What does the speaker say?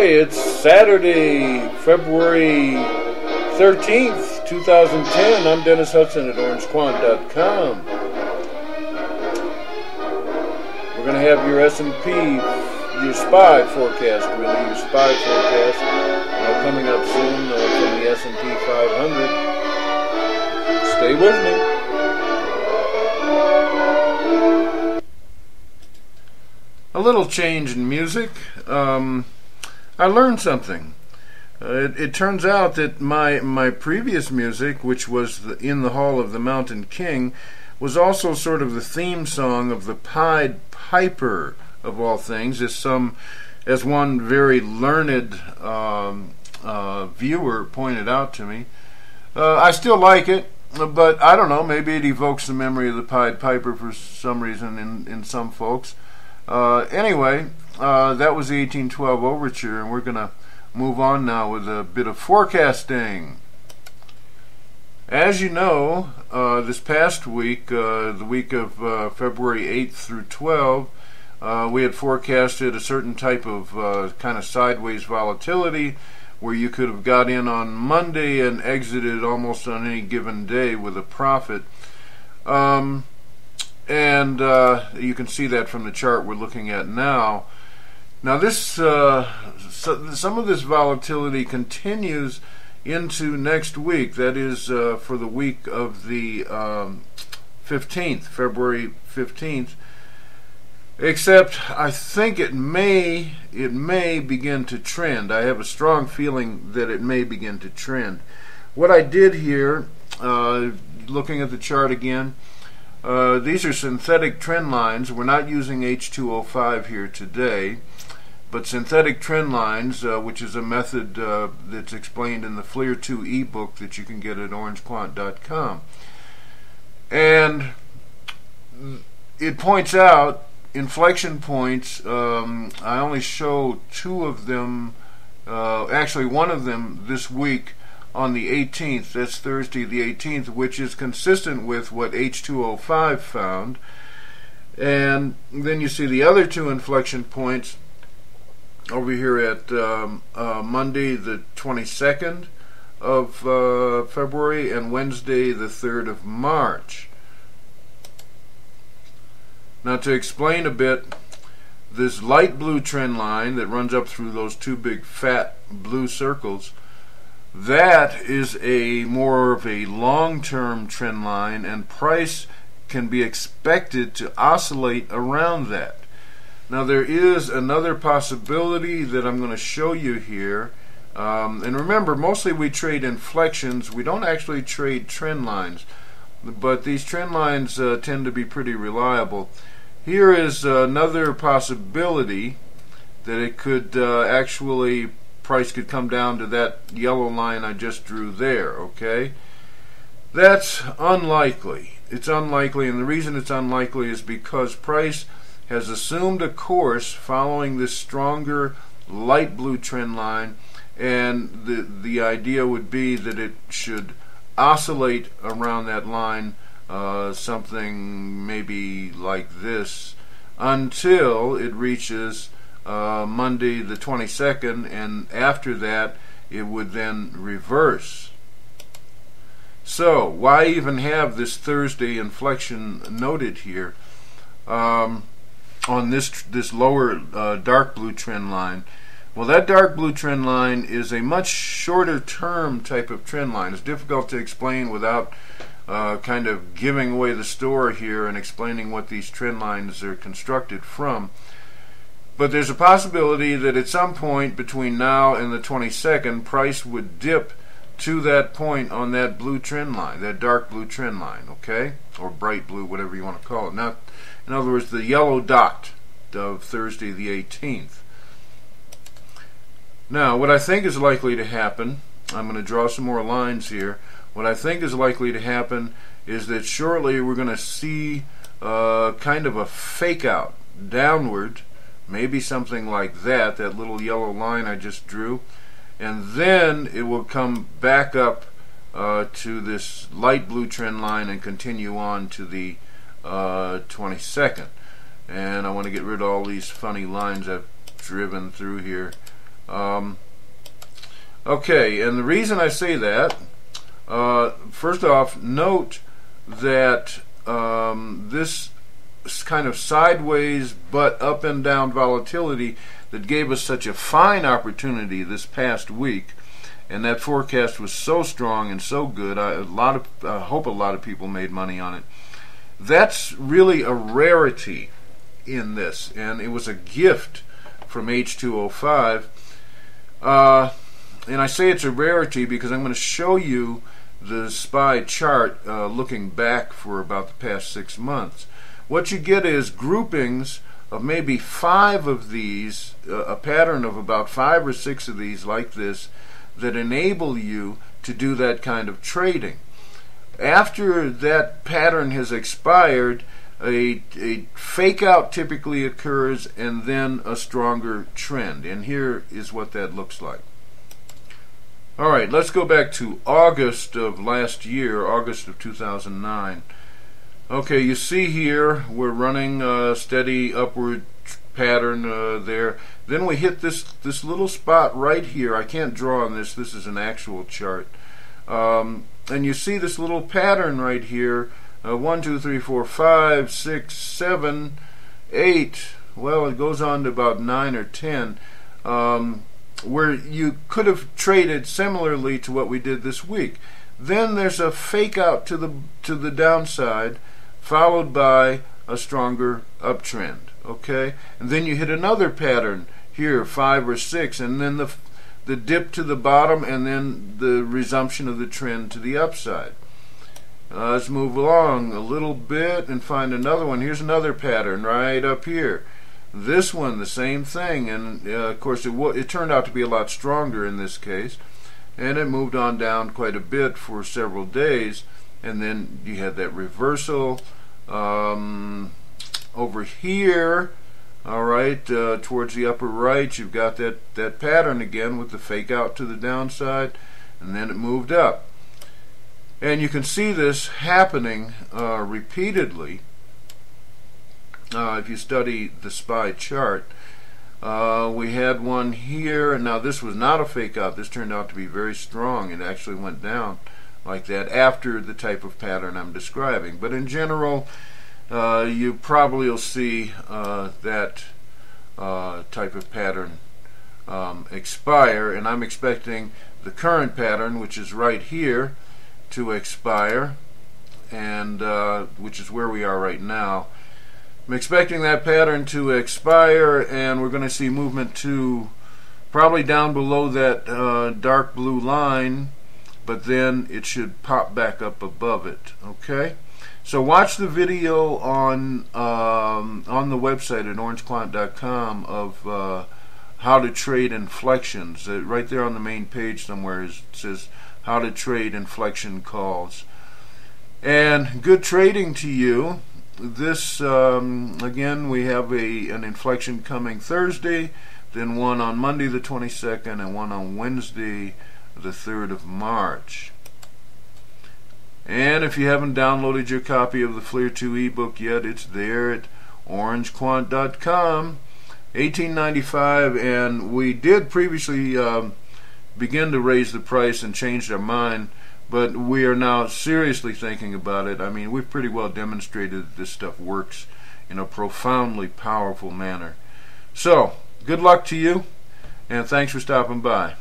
Okay, it's Saturday, February 13th, 2010. I'm Dennis Hudson at OrangeQuant.com. We're going to have your S&P, your SPY forecast, really, your SPY forecast coming up soon from the S&P 500. Stay with me. A little change in music. I learned something. It turns out that my previous music, which was In the Hall of the Mountain King, was also sort of the theme song of the Pied Piper, of all things, as one very learned viewer pointed out to me. I still like it, but I don't know, maybe it evokes the memory of the Pied Piper for some reason in some folks. Anyway, that was the 1812 Overture, and we're going to move on now with a bit of forecasting. As you know, this past week, the week of February 8th through 12th, we had forecasted a certain type of kind of sideways volatility where you could have got in on Monday and exited almost on any given day with a profit. And you can see that from the chart we're looking at now. Now this, some of this volatility continues into next week. That is for the week of the 15th, February 15th. Except I think it may begin to trend. I have a strong feeling that it may begin to trend. What I did here, looking at the chart again, these are synthetic trend lines. We're not using H205 here today, but synthetic trend lines, which is a method that's explained in the FLIR 2 ebook that you can get at OrangeQuant.com. And it points out inflection points. I only show two of them, actually one of them this week on the 18th. That's Thursday the 18th, which is consistent with what H205 found. And then you see the other two inflection points over here at Monday the 22nd of February and Wednesday the 3rd of March. Now, to explain a bit, this light blue trend line that runs up through those two big fat blue circles, that is more of a long-term trend line, and price can be expected to oscillate around that. Now, there is another possibility that I'm going to show you here. And remember, mostly we trade inflections. We don't actually trade trend lines. But these trend lines tend to be pretty reliable. Here is another possibility that it could actually, price could come down to that yellow line I just drew there, okay? That's unlikely. It's unlikely, and the reason it's unlikely is because price has assumed a course following this stronger light blue trend line, and the idea would be that it should oscillate around that line, something maybe like this, until it reaches Monday the 22nd, and after that it would then reverse. So why even have this Thursday inflection noted here on this lower dark blue trend line? Well, that dark blue trend line is a much shorter term type of trend line. It's difficult to explain without kind of giving away the store here and explaining what these trend lines are constructed from. But there's a possibility that at some point between now and the 22nd, price would dip to that point on that blue trend line, that dark blue trend line, okay? Or bright blue, whatever you want to call it. Now, in other words, the yellow dot of Thursday the 18th. Now, what I think is likely to happen, I'm going to draw some more lines here. What I think is likely to happen is that shortly we're going to see kind of a fake out downward, maybe something like that little yellow line I just drew, and then it will come back up to this light blue trend line and continue on to the 22nd. And I want to get rid of all these funny lines I've driven through here. Okay, and the reason I say that, first off, note that this kind of sideways but up and down volatility that gave us such a fine opportunity this past week, and that forecast was so strong and so good, I hope a lot of people made money on it. That's really a rarity in this, and it was a gift from H205. And I say it's a rarity because I'm going to show you the SPY chart looking back for about the past 6 months. What you get is groupings of maybe 5 of these, a pattern of about 5 or 6 of these like this, that enable you to do that kind of trading. After that pattern has expired, a fake out typically occurs, and then a stronger trend. And here is what that looks like. Alright, let's go back to August of last year, August of 2009. Okay, you see here we're running a steady upward pattern there. Then we hit this little spot right here. I can't draw on this. This is an actual chart. And you see this little pattern right here. 1, 2, 3, 4, 5, 6, 7, 8. Well, it goes on to about 9 or 10. Where you could have traded similarly to what we did this week. Then there's a fake out to the downside, followed by a stronger uptrend. Okay, and then you hit another pattern here, 5 or 6, and then the dip to the bottom, and then the resumption of the trend to the upside. Let's move along a little bit and find another one. Here's another pattern right up here. This one, the same thing, and of course it turned out to be a lot stronger in this case, and it moved on down quite a bit for several days, and then you had that reversal over here. All right, towards the upper right, you've got that pattern again with the fake out to the downside, and then it moved up. And you can see this happening repeatedly if you study the SPY chart. We had one here, and now this was not a fake out. This turned out to be very strong. It actually went down like that after the type of pattern I'm describing. But in general, you probably will see that type of pattern expire, and I'm expecting the current pattern, which is right here, to expire, and which is where we are right now. I'm expecting that pattern to expire, and we're going to see movement to probably down below that dark blue line, but then it should pop back up above it. Okay, so watch the video on the website at orangequant.com of how to trade inflections. Right there on the main page somewhere it says how to trade inflection calls. And good trading to you. This again, we have an inflection coming Thursday, then one on Monday the 22nd, and one on Wednesday the 3rd of March. And if you haven't downloaded your copy of the FLIR 2 ebook yet, it's there at orangequant.com. $18.95, and we did previously begin to raise the price and changed our mind, but we are now seriously thinking about it. I mean, we've pretty well demonstrated that this stuff works in a profoundly powerful manner. So, good luck to you, and thanks for stopping by.